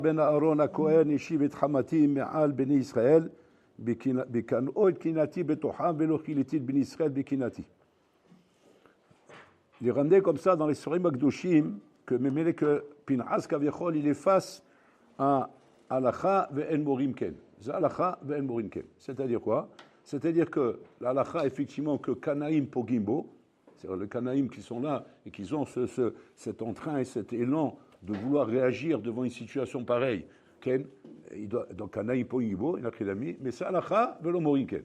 Ben Aaron HaKohen Yeshiv et Hamati Me'al Bnei Israël Bekan'o et Kinati Betocham Velo Chiliti Bnei Israël Bekinati. Il est ramené comme ça dans les Sorim Akdoshim que Memele que Pinhas Kaviachol il efface un Halacha ve'en morim ken. C'est Halacha ve'en morim ken. C'est-à-dire quoi? C'est-à-dire que l'Halacha effectivement que Kanaïm Pogimbo, c'est-à-dire les Kanaïm qui sont là et qui ont cet entrain et cet élan de vouloir réagir devant une situation pareille. Ken, donc Kanaïm Pogimbo, il a pris l'ami, mais c'est Halacha ve'en morim ken.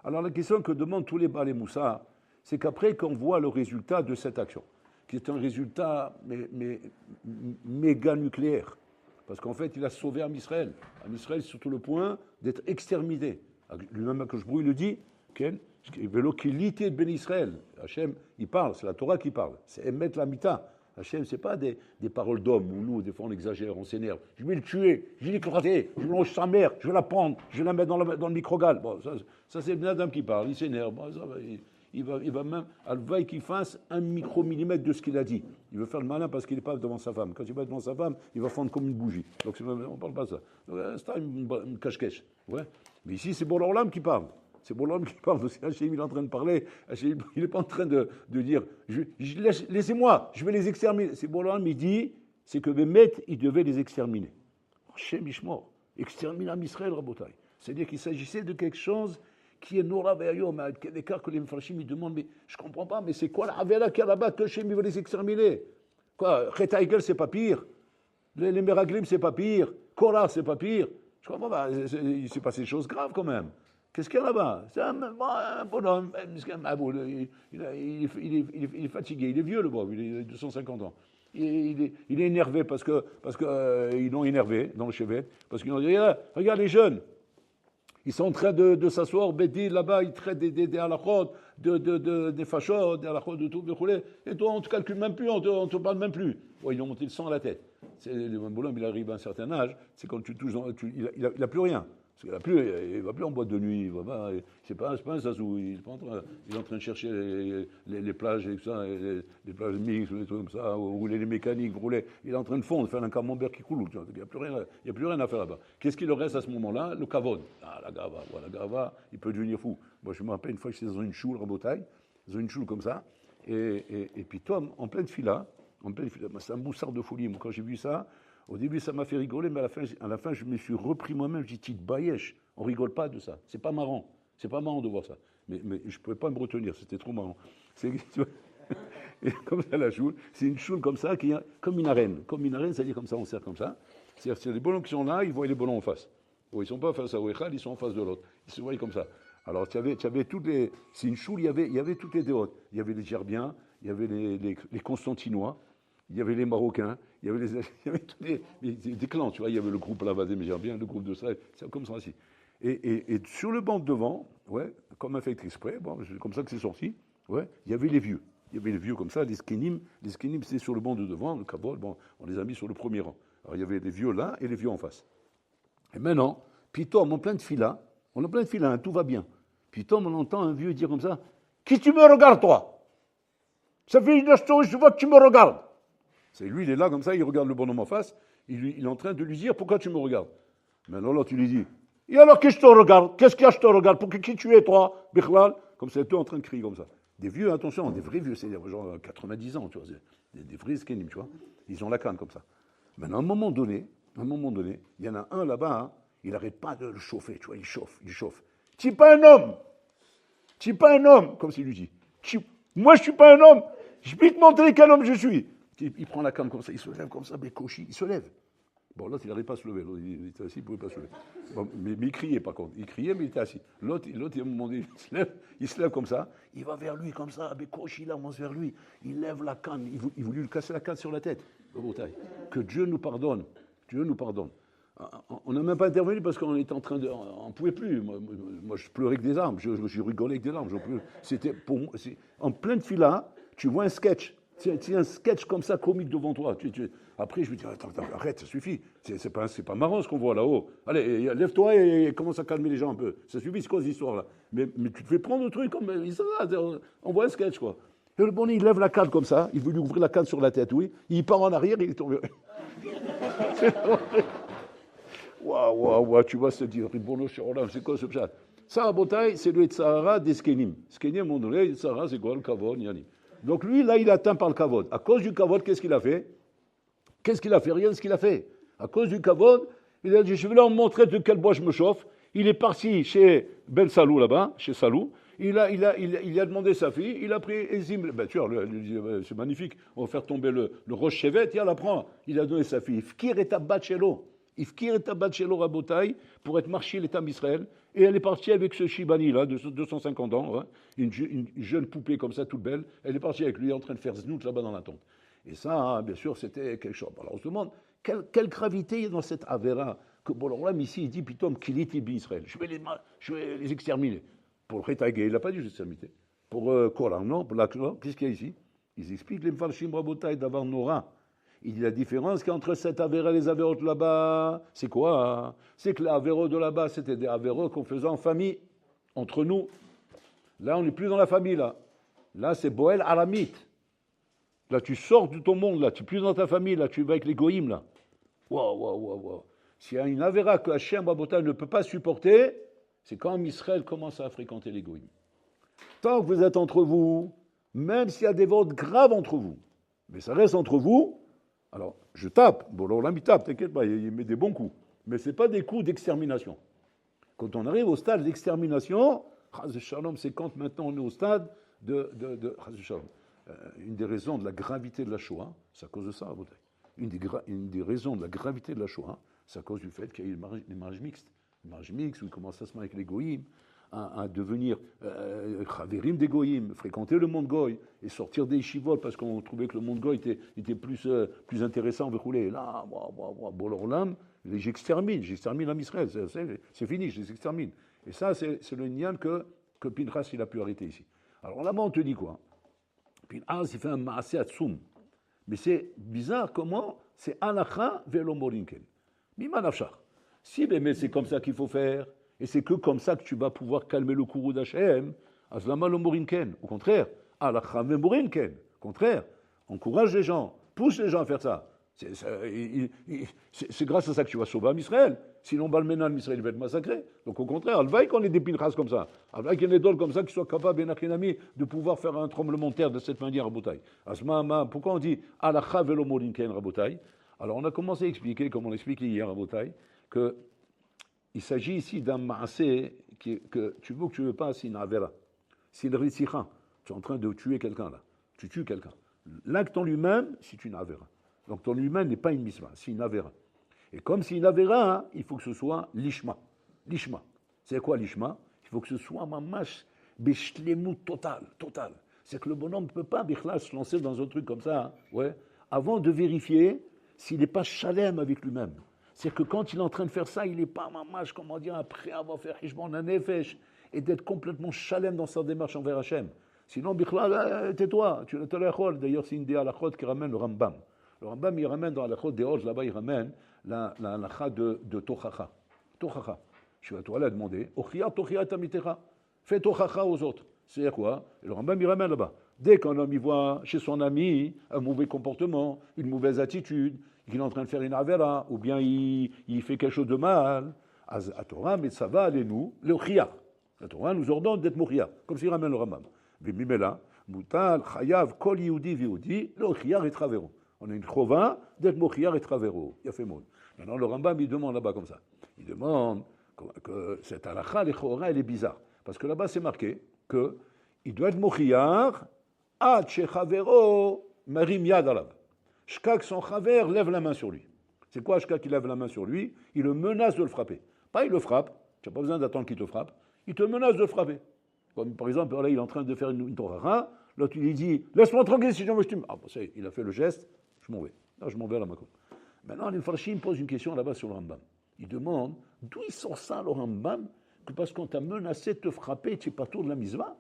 Alors la question que demandent tous les Balei Moussa, c'est qu'après qu'on voit le résultat de cette action, qui est un résultat méga nucléaire, parce qu'en fait, il a sauvé Am-Israël. Am-Israël, sur tout le point d'être exterminé. Lui-même, que je brûle, le dit, Velo Kiliti Ben Israël. Hachem, il parle, c'est la Torah qui parle. C'est Emet Lamita. Hachem, c'est pas des paroles d'hommes où nous, des fois, on exagère, on s'énerve. Je vais le tuer, je vais l'éclater, je vais manger sa mère, je vais la prendre, je vais la mettre dans le microgal. Bon, ça c'est le Adam qui parle, il s'énerve. Bon, il va même, Alvaï qu'il fasse un micromillimètre de ce qu'il a dit. Il veut faire le malin parce qu'il n'est pas devant sa femme. Quand il va devant sa femme, il va fondre comme une bougie. Donc on ne parle pas de ça. C'est une cache-cache. Ouais. Mais ici, c'est Bourg-Orlam qui parle. C'est Bourg-Orlam qui parle. Hachem, il est en train de parler. Hachem, il n'est pas en train de dire laissez-moi, je vais les exterminer. C'est Bourg-Orlam, il dit c'est que Bémet, il devait les exterminer. Hachem, Ishmor, extermine Am-Israël, Rabotai. C'est-à-dire qu'il s'agissait de quelque chose qui est Nora Ve'ayom, des cas que les Mfarshim ils demandent, mais je ne comprends pas, mais c'est quoi la Havela qui est là-bas, que Hachem veut les exterminer? Quoi, Chet Haigel, c'est pas pire. Les Meraglim, c'est pas pire. Korah, c'est pas pire. Je comprends pas, il s'est passé des choses graves quand même. Qu'est-ce qu'il y a là-bas? C'est un bonhomme, il est fatigué, il est vieux le bob, il a 250 ans. Il est énervé parce que ils l'ont énervé dans le chevet, parce qu'ils ont dit, regarde les jeunes. Ils sont en train de s'asseoir, Bédi, là-bas, ils traitent des halachot, des fachot, des halachot, de tout, et toi, on ne te calcule même plus, on ne te parle même plus. Ouais, ils ont monté le sang à la tête. Le bonhomme, il arrive à un certain âge, c'est quand tu touches, il n'a plus rien. Parce qu'il il ne va plus en boîte de nuit, c'est pas un sasou, il est en train de chercher les plages et tout ça, les plages mixtes, les trucs comme ça, rouler les mécaniques, il est en train de fondre, faire un camembert qui coule, il n'y a plus rien à faire là-bas. Qu'est-ce qu'il leur reste à ce moment-là? Le kavod. Ah, la gava, il peut devenir fou. Moi, je me rappelle une fois que j'étais dans une choule, Rabotai, dans une choule comme ça, et puis Tom, en pleine fila, c'est un moussard de folie. Moi, quand j'ai vu ça, au début, ça m'a fait rigoler, mais à la fin, je me suis repris moi-même. J'ai dit, Bayesh, on rigole pas de ça. C'est pas marrant. C'est pas marrant de voir ça. Mais je ne pouvais pas me retenir. C'était trop marrant. Et comme ça, la choule, c'est une choule comme ça, qui est comme une arène. Comme une arène, c'est-à-dire comme ça, on sert comme ça. C'est-à-dire que les ballons qui sont là, ils voient les ballons en face. Bon, ils ne sont pas face à Ouechal, ils sont en face de l'autre. Ils se voient comme ça. Alors, tu avais toutes les. C'est une choule, il y avait toutes les déotes. Il y avait les Gerbiens, il y avait les Constantinois. Il y avait les Marocains, il y avait tous des clans, tu vois, il y avait le groupe Lavazé, mais j'aime bien le groupe de ça, c'est comme ça aussi. Et sur le banc de devant, ouais, comme un fait exprès, bon, c'est comme ça que c'est sorti, ouais, il y avait les vieux. Il y avait les vieux comme ça, les skinim c'était sur le banc de devant, le kabol, bon, on les a mis sur le premier rang. Alors il y avait les vieux là et les vieux en face. Et maintenant, Pitom, en plein de fila, hein, tout va bien. Pitom, on entend un vieux dire comme ça, qui tu me regardes toi? Ça fait une histoire, je vois que tu me regardes. C'est lui, il est là comme ça, il regarde le bonhomme en face, il est en train de lui dire pourquoi tu me regardes. Maintenant là, tu lui dis, et alors que je te regarde? Qu'est-ce qu'il y a, je te regarde? Pour qui tu es, toi, Bichlal? Comme ça, tout en train de crier comme ça. Des vieux, attention, des vrais vieux, c'est genre 90 ans, tu vois, des vrais skenim, tu vois. Ils ont la canne comme ça. Maintenant, à un moment donné, il y en a un là-bas, hein, il n'arrête pas de le chauffer, tu vois, il chauffe. Tu n'es pas un homme, comme s'il lui dit. Moi, je ne suis pas un homme, je vais te montrer quel homme je suis. Il prend la canne comme ça, il se lève comme ça, Békochi, il se lève. Bon, l'autre, il n'arrive pas à se lever. L'autre, il était assis, il ne pouvait pas se lever. Bon, mais il criait, par contre. Il criait, mais il était assis. L'autre à un moment donné, il se lève comme ça. Il va vers lui, comme ça. Békochi, il avance vers lui. Il lève la canne. Il voulait lui casser la canne sur la tête. Que Dieu nous pardonne. Dieu nous pardonne. On n'a même pas intervenu parce qu'on était en train de. On ne pouvait plus. Moi, je pleurais avec des larmes. Je rigolais avec des larmes. C'était pour moi. En pleine fila, tu vois un sketch. C'est un sketch comme ça, comique devant toi. Après, je me dis, attends, arrête, ça suffit. C'est pas marrant ce qu'on voit là-haut. Allez, lève-toi et commence à calmer les gens un peu. Ça suffit, c'est quoi cette histoire-là? Mais tu te fais prendre le truc comme. On voit un sketch, quoi. Et le bonnet, il lève la canne comme ça. Il veut lui ouvrir la canne sur la tête, oui. Il part en arrière et il tombe. Waouh, tu vois, se dire, Ribono Shalom, c'est quoi ce pshat? Ça, à Botaï, c'est le Tzahara des Skenim. Skenim, mon donné, le Tzahara, c'est quoi? Le Kavod, yani. Donc lui, là, il est atteint par le Kavod. À cause du Kavod, qu'est-ce qu'il a fait? Qu'est-ce qu'il a fait? Rien de ce qu'il a fait. À cause du Kavod, il a dit, je vais leur montrer de quel bois je me chauffe. Il est parti chez Ben Salou, là-bas, chez Salou. Il a demandé sa fille, il a pris Ezim, ben, tu vois, c'est magnifique, on va faire tomber le roche chevet, il la prend. Il a donné sa fille. Fkir et Tabatchelo. Ifkir et Tabatchelo Rabotai, pour être marché l'État d'Israël. Et elle est partie avec ce Shibani, là, de 250 ans, hein, une jeune poupée comme ça, toute belle. Elle est partie avec lui en train de faire znout là-bas dans la tente. Et ça, hein, bien sûr, c'était quelque chose. Alors on se demande, quelle gravité il y a dans cette Avera que Boloram ici, il dit, Pitom, Kiliti bi Israël. Je vais les exterminer. Pour Retagé, il n'a pas dit exterminer. Pour Koran, non, pour l'Akhlor, qu'est-ce qu'il y a ici? Ils expliquent les Mfarshim Rabotai d'avoir Nora. Il dit la différence qu'entre cette Avera et les Averot là-bas, c'est quoi? Hein? C'est que les Averot de là-bas, c'était des Averot qu'on faisait en famille, entre nous. Là, on n'est plus dans la famille, là. Là, c'est Boel Aramite. Là, tu sors de ton monde, là. Tu n'es plus dans ta famille, là. Tu vas avec les Goïms, là. Waouh. S'il y a une Avera que Hachem Rabotai ne peut pas supporter, c'est quand Israël commence à fréquenter les Goïms. Tant que vous êtes entre vous, même s'il y a des votes graves entre vous, mais ça reste entre vous. Alors, je tape, bon, là, il tape, t'inquiète pas, il met des bons coups. Mais ce n'est pas des coups d'extermination. Quand on arrive au stade d'extermination, c'est quand maintenant on est au stade de une des raisons de la gravité de la Shoah, c'est à cause de ça, à Botaï. Une des raisons de la gravité de la Shoah, c'est à cause du fait qu'il y a eu les mariages mixtes. Les mariages mixtes, où ils commencent à se marier avec les goïms, à devenir chaverim des goïms, fréquenter le monde goï, et sortir des yeshivot, parce qu'on trouvait que le monde goï était plus intéressant, et là, Bolorlam, j'extermine l'âme Israël, c'est fini, je les extermine. Et ça, c'est le nian que Pinchas, il a pu arrêter ici. Alors là-bas, on te dit quoi? Pinchas, il fait un maasé atsoum. Mais c'est bizarre comment c'est alacha velo morinken. Mima nafshach. Si mais c'est comme ça qu'il faut faire, et c'est que comme ça que tu vas pouvoir calmer le courroux d'Hachem, azlama lo morinken. Au contraire, alacha ve morinken. Au contraire, encourage les gens, pousse les gens à faire ça. C'est grâce à ça que tu vas sauver Israël. Sinon, Balmenan, Israël va être massacré. Donc, au contraire, Alvaï qu'on ait des Pinchas comme ça. Alvaï qu'il y ait des dôles comme ça qui soient capables, de pouvoir faire un tremblement de terre de cette manière, Rabotai. Asma, pourquoi on dit Alacha velo morinken, Rabotai? Alors, on a commencé à expliquer, comme on l'expliquait hier, Rabotai, qu'il s'agit ici d'un maasé que tu veux ou que tu ne veux pas, c'est une avera. C'est une ritzicha. Tu es en train de tuer quelqu'un là. Tu tues quelqu'un. L'acte en lui-même, c'est une avera. Donc ton lui-même n'est pas une misma, c'est une avera. Et comme c'est une avera, hein, il faut que ce soit l'ishma. L'ishma. C'est quoi l'ishma? Il faut que ce soit mamash beshlemut total. C'est que le bonhomme ne peut pas se lancer dans un truc comme ça, hein, ouais, avant de vérifier s'il n'est pas chalem avec lui-même. C'est que quand il est en train de faire ça, il n'est pas mamash, comment dire, après avoir fait hishbon un nefesh, et d'être complètement chalem dans sa démarche envers Hachem. Sinon, Bichlal, tais-toi, tu n'as pas. D'ailleurs, c'est une des halachot qui ramène le Rambam. Le Rambam, il ramène dans la halachot des Hoj, là-bas, il ramène la halakha de Tochacha. Tochacha. Je suis à toi là à demander, Ochia Tochia Tamitecha. Fais Tochacha aux autres. C'est quoi? Et le Rambam, il ramène là-bas. Dès qu'un homme, il voit chez son ami un mauvais comportement, une mauvaise attitude, qu'il est en train de faire une avera, ou bien il fait quelque chose de mal, à Torah, mais ça va aller nous, le Ochia. La Torah nous ordonne d'être Mochia, comme s'il ramène le Rambam. Vimimela, Moutal, Chayav, Kol Yehudi, Vihudi, le Ochia et Travero. On a une chova d'être Mochia et Travero. Il y a fait monde. Maintenant, le Rambam, il demande là-bas comme ça. Il demande que cette halakha, elle est bizarre. Parce que là-bas, c'est marqué qu'il doit être Mochia, Ad Shechavero, Marim Yad Alav. Shkak, son chaver, lève la main sur lui. C'est quoi Shkak qui lève la main sur lui? Il le menace de le frapper. Pas il le frappe, tu n'as pas besoin d'attendre qu'il te frappe. Il te menace de le frapper. Comme par exemple, là, il est en train de faire une torara, là, tu lui dis, laisse-moi tranquille si j'en veux, je t'aime. Ah, bon, ça y est, il a fait le geste, je m'en vais. Là, je m'en vais à la Makom. Maintenant, les Farshim pose une question là-bas sur le Rambam. Il demande, d'où il sort ça, le Rambam, que parce qu'on t'a menacé de te frapper, tu n'es pas tour de la misva?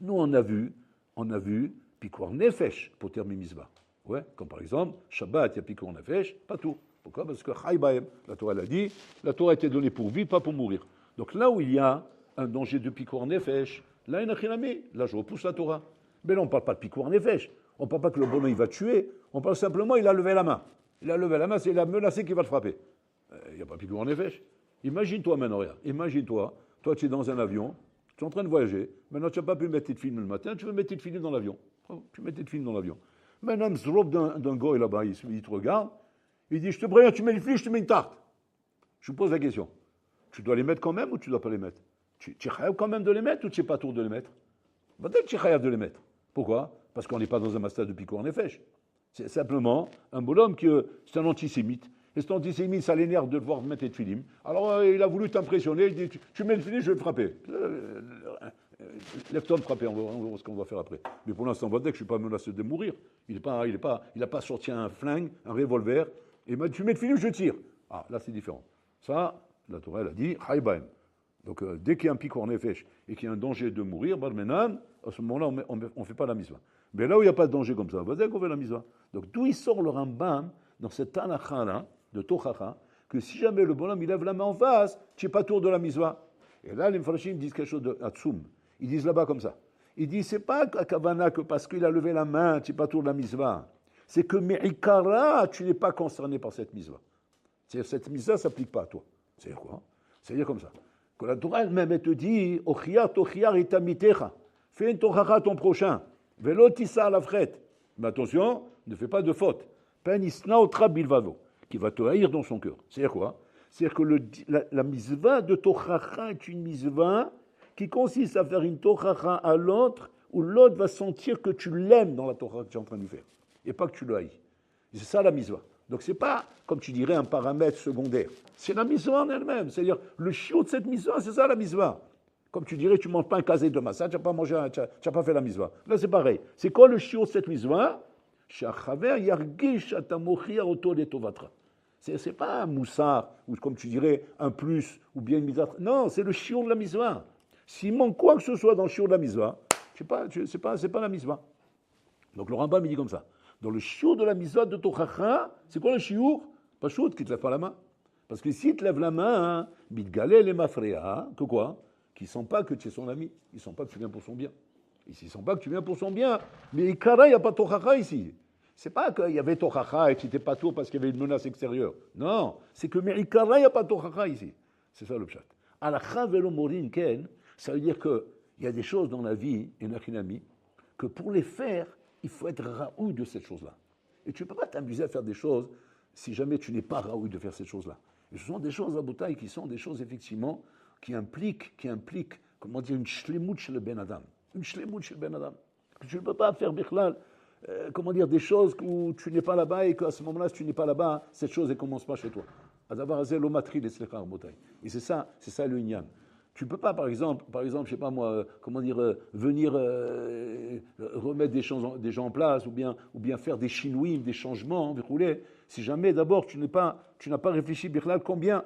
Nous, on a vu, Pikwar Nefesh, pour terminer misva. Ouais, comme par exemple, Shabbat, il y a Pikwar Nefesh, pas tout. Pourquoi? Parce que Chaybaem, la Torah l'a dit, la Torah a été donnée pour vivre, pas pour mourir. Donc là où il y a un danger de Pikwar Nefesh, là, il y a là, je repousse la Torah. Mais là, on ne parle pas de Pikwar Nefesh. On ne parle pas que le bonhomme, il va tuer. On parle simplement, il a levé la main. Il a levé la main, il a menacé qu'il va le frapper. Il n'y a pas picot en effet. Imagine-toi maintenant, regarde. Imagine-toi, toi tu es dans un avion, tu es en train de voyager. Maintenant tu n'as pas pu mettre tes films le matin, tu veux mettre tes films dans l'avion. Tu mets tes films dans l'avion. Maintenant, un zrobe d'un gars là-bas, il te regarde, il dit, je te préviens, tu mets les films, je te mets une tarte. Je vous pose la question. Tu dois les mettre quand même ou tu ne dois pas les mettre? Tu es quand même de les mettre ou tu n'es pas tour de les mettre? Peut-être que tu es de les mettre. Pourquoi? Parce qu'on n'est pas dans un master de picot en effet. C'est simplement un bonhomme qui c'est un antisémite. Et cet antisémite, ça l'énerve de devoir mettre des films. Alors il a voulu t'impressionner, il dit tu mets le film, je vais le frapper. Lève-toi me frapper, on va voir ce qu'on va faire après. Mais pour l'instant, je ne suis pas menacé de mourir. Il n'a pas sorti un flingue, un revolver, et m'a dit tu mets le film, je tire. Ah, là c'est différent. Ça, la Torah, elle a dit Haïbaim. Donc dès qu'il y a un picot en effet et qu'il y a un danger de mourir, Barmenan, à ce moment-là, on ne fait pas la mitzvah. Mais là où il n'y a pas de danger comme ça, on va dire qu'on fait la mitzvah. Donc d'où il sort le Rambam dans cette halakha-là, de Tochacha, que si jamais le bonhomme il lève la main en face, tu n'es pas tour de la mitzvah. Et là, les Mfarashim disent quelque chose de Hatsum. Ils disent là-bas comme ça. Ils disent, c'est pas à Kavana que parce qu'il a levé la main, tu n'es pas tour de la mitzvah. C'est que Me'ikara, tu n'es pas concerné par cette mitzvah. C'est-à-dire cette mitzvah ne s'applique pas à toi. C'est-à-dire quoi? C'est-à-dire comme ça. Que la Torah elle-même, elle te dit, Ochiyar tochiyar itamitecha. Fais une tochacha à ton prochain. Velo tissa la frette. Mais attention, ne fais pas de faute. Pen isna otra bilvavo. Qui va te haïr dans son cœur. C'est-à-dire quoi? C'est-à-dire que la mitzvah de tochacha est une mitzvah qui consiste à faire une tochacha à l'autre où l'autre va sentir que tu l'aimes dans la tochacha que tu es en train de lui faire. Et pas que tu le haïs. C'est ça la mitzvah. Donc ce n'est pas, comme tu dirais, un paramètre secondaire. C'est la mitzvah en elle-même. C'est-à-dire, le chiot de cette mitzvah, c'est ça la mitzvah. Comme tu dirais, tu ne manges pas un casé de massa, tu n'as pas mangé, tu n'as pas fait la mitzvah. Là, c'est pareil. C'est quoi le chiot de cette mitzvah? C'est pas un moussard, ou comme tu dirais, un plus, ou bien une mitzvah. Non, c'est le chiot de la mitzvah. S'il manque quoi que ce soit dans le chiot de la mitzvah, c'est pas la mitzvah. Donc le Rambam, il dit comme ça. Dans le chiour de la mitzvah de Tochacha, c'est quoi le chiour? Pas chiour qui ne te lève pas la main. Parce que s'il te lève la main, bitgalé les mafréa, que quoi? Qu'ils ne sentent pas que tu es son ami. Ils ne sentent pas que tu viens pour son bien. Ils ne sentent pas que tu viens pour son bien. Mais Ikara, il n'y a pas Tochacha ici. C'est pas qu'il y avait Tochacha et que tu n'étais pas tour parce qu'il y avait une menace extérieure. Non, c'est que mais Ikara, il n'y a pas Tochacha ici. C'est ça le pshat. Alakha velo morin ken, ça veut dire qu'il y a des choses dans la vie, et Nachinami, que pour les faire, il faut être raoui de cette chose-là. Et tu ne peux pas t'amuser à faire des choses si jamais tu n'es pas raoui de faire cette chose-là. Et ce sont des choses à Boutaï qui sont des choses effectivement qui impliquent comment dire, une shlemut chez le Ben Adam. Une shlemut chez le Ben Adam. Tu ne peux pas faire bichlal, comment dire, des choses où tu n'es pas là-bas et qu'à ce moment-là, si tu n'es pas là-bas, cette chose ne commence pas chez toi. Et c'est ça le inyan. Tu ne peux pas, par exemple, je sais pas moi, venir remettre des gens en place, ou bien faire des chinouïm, des changements, si jamais d'abord tu n'as pas réfléchi, combien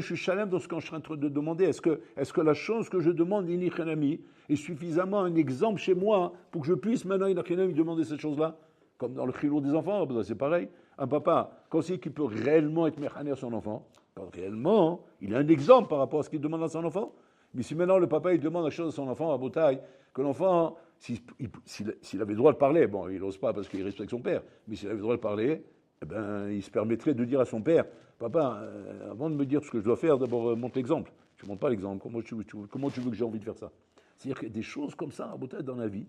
je suis chalem dans ce que je suis en train de demander. Est-ce que la chose que je demande, inichanami, est suffisamment un exemple chez moi pour que je puisse maintenant, inichanami, demander cette chose-là? Comme dans le chilou des enfants, c'est pareil. Un papa, quand c'est qu'il peut réellement être mechaner son enfant, quand réellement, il a un exemple par rapport à ce qu'il demande à son enfant. Mais si maintenant le papa il demande la chose à son enfant à Boutaï, que l'enfant, s'il avait le droit de parler, bon, il n'ose pas parce qu'il respecte son père, mais s'il avait le droit de parler, eh ben, il se permettrait de dire à son père, papa, avant de me dire ce que je dois faire, d'abord montre l'exemple. Tu ne montres pas l'exemple, comment tu veux que j'ai envie de faire ça? C'est-à-dire que des choses comme ça, à Boutaï, dans la vie,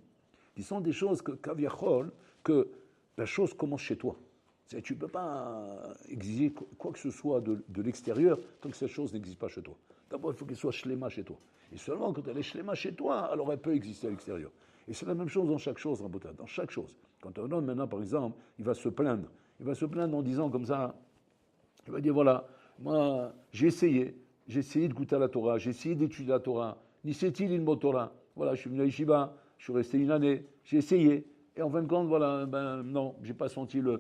qui sont des choses que la chose commence chez toi. Tu ne peux pas exiger quoi que ce soit de l'extérieur tant que cette chose n'existe pas chez toi. D'abord, il faut qu'elle soit shléma chez toi. Et seulement quand elle est shléma chez toi, alors elle peut exister à l'extérieur. Et c'est la même chose dans chaque chose, Rabotat, dans chaque chose. Quand un homme, maintenant, par exemple, il va se plaindre en disant comme ça, il va dire, voilà, moi, j'ai essayé de goûter à la Torah, j'ai essayé d'étudier la Torah, Nisetil ilmot Torah. Voilà, je suis venu à Yeshiva, je suis resté une année, j'ai essayé. Et en fin de compte, voilà, non, j'ai pas senti la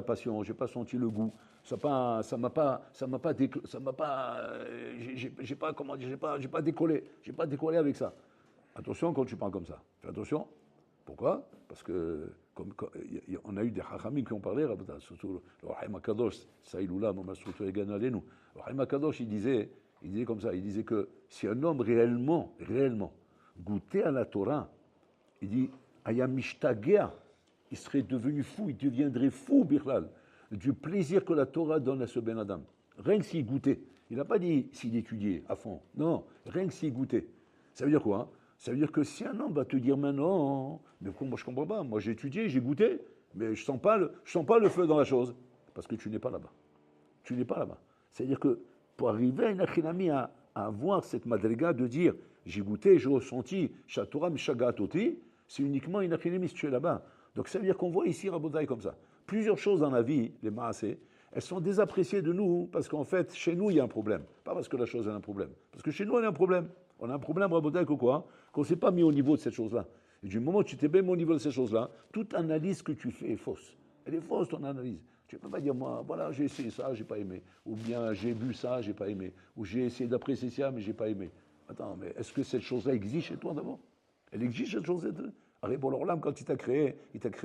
passion, j'ai pas senti le goût. J'ai pas décollé avec ça. Attention quand tu parles comme ça. Fais attention. Pourquoi? Parce que on a eu des hachamim qui ont parlé, surtout le Rahim HaKadosh, Saïloula, Mama Structure et Ganalenu. Le Rahim HaKadosh, il disait comme ça, il disait que si un homme réellement goûtait à la Torah, il dit, Ayam Mishtagea, il serait devenu fou, il deviendrait fou, Birlal, du plaisir que la Torah donne à ce Ben Adam. Rien que s'il goûtait. Il n'a pas dit s'il étudiait à fond. Non, rien que s'il goûtait. Ça veut dire quoi? Ça veut dire que si un homme va te dire maintenant, mais moi je ne comprends pas, moi j'ai étudié, j'ai goûté, mais je ne sens pas le feu dans la chose, parce que tu n'es pas là-bas. Tu n'es pas là-bas. C'est-à-dire que pour arriver à une achinami, à avoir cette madriga de dire j'ai goûté, j'ai ressenti, Torah Mishagatoti, c'est uniquement une achinami si tu es là-bas. Donc ça veut dire qu'on voit ici Rabotai comme ça. Plusieurs choses dans la vie, les maasé, elles sont désappréciées de nous parce qu'en fait, chez nous, il y a un problème. Pas parce que la chose a un problème. Parce que chez nous, elle a un problème. On a un problème, Rabotai, que quoi? Qu'on ne s'est pas mis au niveau de cette chose-là. Et du moment où tu t'es bien mis au niveau de cette chose-là, toute analyse que tu fais est fausse. Elle est fausse, ton analyse. Tu ne peux pas dire, moi, voilà, j'ai essayé ça, j'ai pas aimé. Ou bien, j'ai bu ça, j'ai pas aimé. Ou j'ai essayé d'apprécier ça, mais j'ai pas aimé. Attends, mais est-ce que cette chose-là existe chez toi d'abord? Elle existe, cette chose-là? Alors là, quand il t'a créé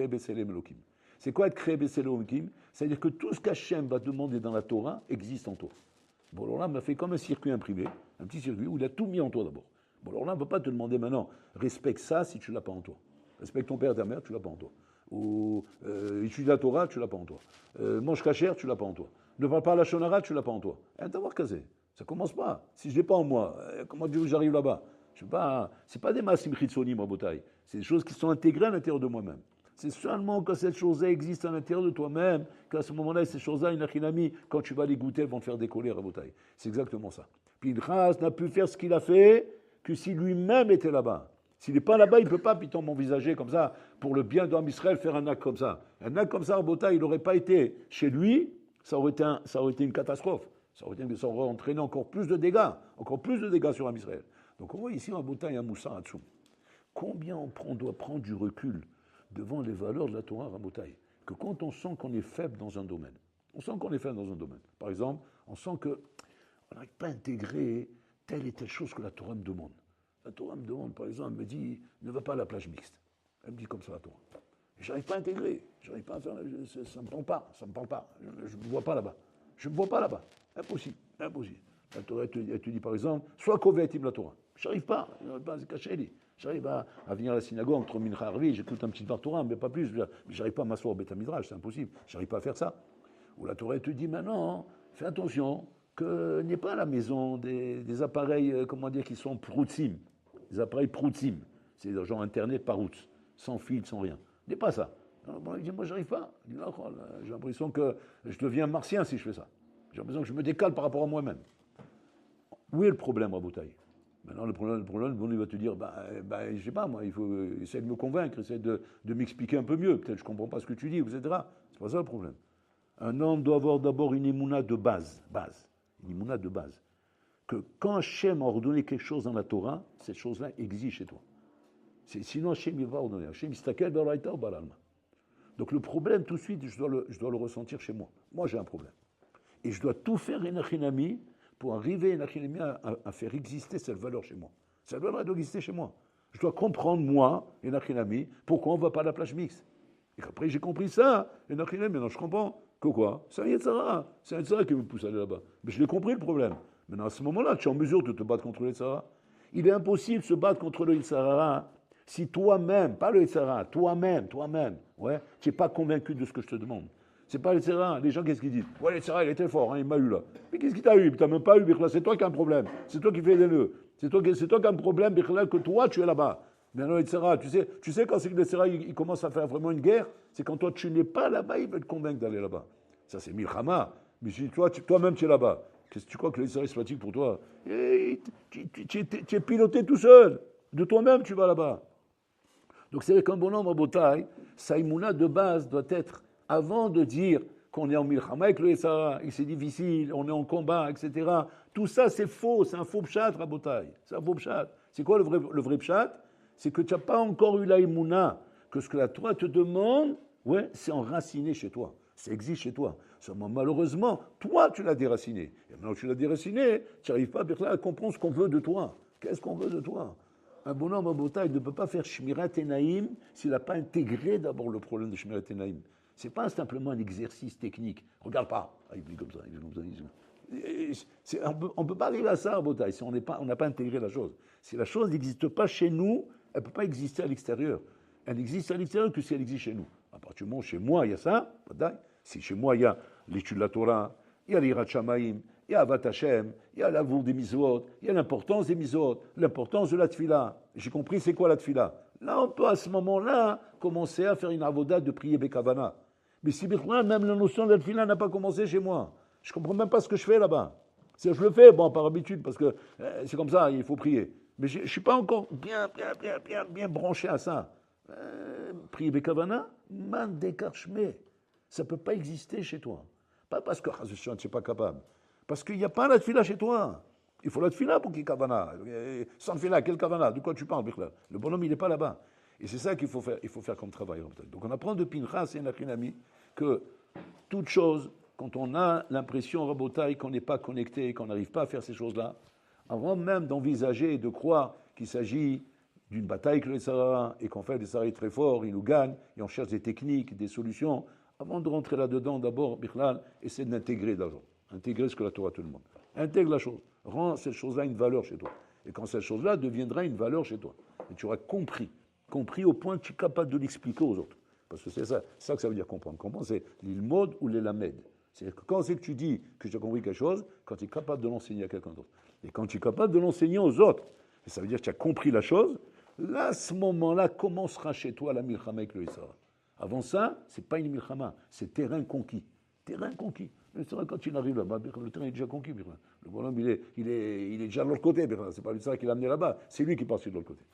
Betselem Elohim. C'est quoi être créé Betselem Elohim? C'est-à-dire que tout ce qu'Hachem va demander dans la Torah existe en toi. Bon, alors là, on a fait comme un circuit imprimé, un petit circuit où il a tout mis en toi d'abord. Bon, alors là, on ne va pas te demander maintenant, respecte ça si tu ne l'as pas en toi. Respecte ton père et ta mère, tu ne l'as pas en toi. Ou étudie la Torah, tu ne l'as pas en toi. Mange kasher, tu ne l'as pas en toi. Ne parle pas à la shonara, tu ne l'as pas en toi. D'avoir casé. Ça ne commence pas. Si je ne l'ai pas en moi, comment Dieu j'arrive là-bas? Ce n'est pas des massim chitsonim rabotai. C'est des choses qui sont intégrées à l'intérieur de moi-même. C'est seulement quand cette chose-là existe à l'intérieur de toi-même, qu'à ce moment-là, ces choses-là, une achinami, quand tu vas les goûter, elles vont te faire décoller, rabotai. C'est exactement ça. Pinchas n'a pu faire ce qu'il a fait que si lui-même était là-bas. S'il n'est pas là-bas, il ne peut pas, piton, m'envisager comme ça, pour le bien d'homme Israël, faire un acte comme ça. Un acte comme ça, rabotai, il n'aurait pas été chez lui, ça aurait été une catastrophe. Ça aurait entraîné encore plus de dégâts sur l'homme Israël. Donc on voit ici, rabotai, un moussa Hatsoum. Combien on doit prendre du recul devant les valeurs de la Torah Rabotai, que quand on sent qu'on est faible dans un domaine, par exemple, on sent qu'on n'arrive pas à intégrer telle et telle chose que la Torah me demande. La Torah me demande, par exemple, elle me dit, ne va pas à la plage mixte. Elle me dit comme ça la Torah. Je n'arrive pas à intégrer, je n'arrive pas à faire, ça ne me parle pas, je ne me vois pas là-bas. Impossible. La Torah, elle te dit, par exemple, sois kovetim la Torah. Je n'arrive pas, c'est caché. J'arrive à venir à la synagogue entre Mincha et Arvi, j'écoute un petit Dvar Torah, mais pas plus. Mais j'arrive pas à m'asseoir au Beth Midrash, c'est impossible. J'arrive pas à faire ça. Ou la Torah te dit maintenant, fais attention, que n'est pas à la maison des appareils, qui sont proutzim. Des appareils proutzim. C'est des gens Internet par route, sans fil, sans rien. N'est pas ça. Alors, bon, il dit, moi, j'arrive pas. J'ai l'impression que je deviens martien si je fais ça. J'ai l'impression que je me décale par rapport à moi-même. Où est le problème, Rabotai? Maintenant, le problème, il va te dire, je sais pas, moi, il faut essayer de me convaincre, essayer de m'expliquer un peu mieux. Peut-être je ne comprends pas ce que tu dis, etc. C'est pas ça le problème. Un homme doit avoir d'abord une émouna de base. Une émouna de base. Que quand Hachem a ordonné quelque chose dans la Torah, cette chose-là existe chez toi. Sinon, Hachem, il va ordonner. Hachem, il stakel baraita ou balalma. Donc le problème, tout de suite, je dois le ressentir chez moi. Moi, j'ai un problème. Et je dois tout faire, Enachinami, pour arriver à faire exister cette valeur chez moi. Cette valeur doit exister chez moi. Je dois comprendre, moi, Enachinami, pourquoi on ne va pas à la plage mixte. Et après, j'ai compris ça, Enachinami, maintenant je comprends que quoi? C'est un Yetzara. C'est un Yetzara qui me pousse à aller là-bas. Mais je l'ai compris le problème. Maintenant, à ce moment-là, tu es en mesure de te battre contre le Yetzara. Il est impossible de se battre contre le Yetzara si toi-même, pas le Yetzara, toi-même, ouais, tu n'es pas convaincu de ce que je te demande. C'est pas le Yetzara. Les gens, qu'est-ce qu'ils disent? Ouais, le Yetzara, il était fort, il m'a eu là. Mais qu'est-ce qu'il t'a eu? Tu n'as même pas eu, Bichla. C'est toi qui as un problème. C'est toi qui fais des nœuds. C'est toi qui as un problème, Bichla, que toi, tu es là-bas. Mais non, le Yetzara, tu sais quand c'est que le Yetzara, il commence à faire vraiment une guerre, c'est quand toi, tu n'es pas là-bas, il veut te convaincre d'aller là-bas. Ça, c'est Milchama. Mais si toi-même, tu es là-bas, qu'est-ce que tu crois que le Yetzara se fatigue pour toi? Tu es piloté tout seul. De toi-même, tu vas là-bas. Donc, c'est avec un bon homme à Botaï, Saïmouna de base doit être, avant de dire qu'on est en Milchama avec le Yetzara, et c'est difficile, on est en combat, etc. Tout ça, c'est faux, c'est un faux pshat, Rabotai. C'est un faux pshat. C'est quoi le vrai pshat? C'est que tu n'as pas encore eu la Emouna, que ce que la Torah te demande, ouais, c'est enraciné chez toi. Ça existe chez toi. Seulement, malheureusement, toi, tu l'as déraciné. Et maintenant que tu l'as déraciné, tu n'arrives pas à comprendre ce qu'on veut de toi. Qu'est-ce qu'on veut de toi? Un bonhomme à Botaï ne peut pas faire Shmirat Enaïm s'il n'a pas intégré d'abord le problème de Shmirat Enaïm. Ce n'est pas simplement un exercice technique. Regarde pas. Il dit comme ça. On ne peut pas arriver à ça à Botaï si on n'a pas intégré la chose. Si la chose n'existe pas chez nous, elle ne peut pas exister à l'extérieur. Elle n'existe à l'extérieur que si elle existe chez nous. À partir du moment où chez moi, il y a ça, Si chez moi, il y a l'étude de la Torah, il y a l'Irat Shamaim, il y a Avat Hashem, il y a l'amour des mitzvot, il y a l'importance des mitzvot, l'importance de la tefila. J'ai compris c'est quoi la tefila. Là, on peut à ce moment-là commencer à faire une avoda de prier Bekavana. Mais si même la notion de la tefila n'a pas commencé chez moi, je ne comprends même pas ce que je fais là-bas. Si je le fais, bon, par habitude, parce que c'est comme ça, il faut prier. Mais je ne suis pas encore bien branché à ça. Prier Bekavana, man dékarchme. Ça ne peut pas exister chez toi. Pas parce que tu n'es pas capable. Parce qu'il n'y a pas la tefila chez toi. Il faut la tefila pour qu'il y ait kavana. Sans tefila, quel kavana? De quoi tu parles, Bichla? Le bonhomme, il n'est pas là-bas. Et c'est ça qu'il faut faire. Il faut faire comme travail. Donc on apprend de Pinchas et Nachinami que toute chose, quand on a l'impression, Rabotai, qu'on n'est pas connecté, qu'on n'arrive pas à faire ces choses-là, avant même d'envisager et de croire qu'il s'agit d'une bataille avec le Sahara et qu'on fait des Sahara très forts, il nous gagne, et on cherche des techniques, des solutions, avant de rentrer là-dedans, d'abord, Bichlal, essaie d'intégrer d'abord. Intégrer ce que la Torah te demande. Intègre la chose. Rends cette chose-là une valeur chez toi. Et quand cette chose-là deviendra une valeur chez toi, et tu auras compris. Compris au point que tu es capable de l'expliquer aux autres. Parce que c'est ça que ça veut dire comprendre. Comprendre, c'est l'ilmod ou l'elamed. C'est-à-dire que quand c'est que tu dis que tu as compris quelque chose, quand tu es capable de l'enseigner à quelqu'un d'autre. Et quand tu es capable de l'enseigner aux autres, et ça veut dire que tu as compris la chose, là, à ce moment-là, commencera chez toi la milchama avec le Israël. Avant ça, ce n'est pas une milchama, c'est terrain conquis. Terrain conquis. Quand il arrive là-bas, le terrain est déjà conquis. Le bonhomme, il est déjà de l'autre côté. Ce n'est pas le Israël qui l'a amené là-bas, c'est lui qui part sur de l'autre côté.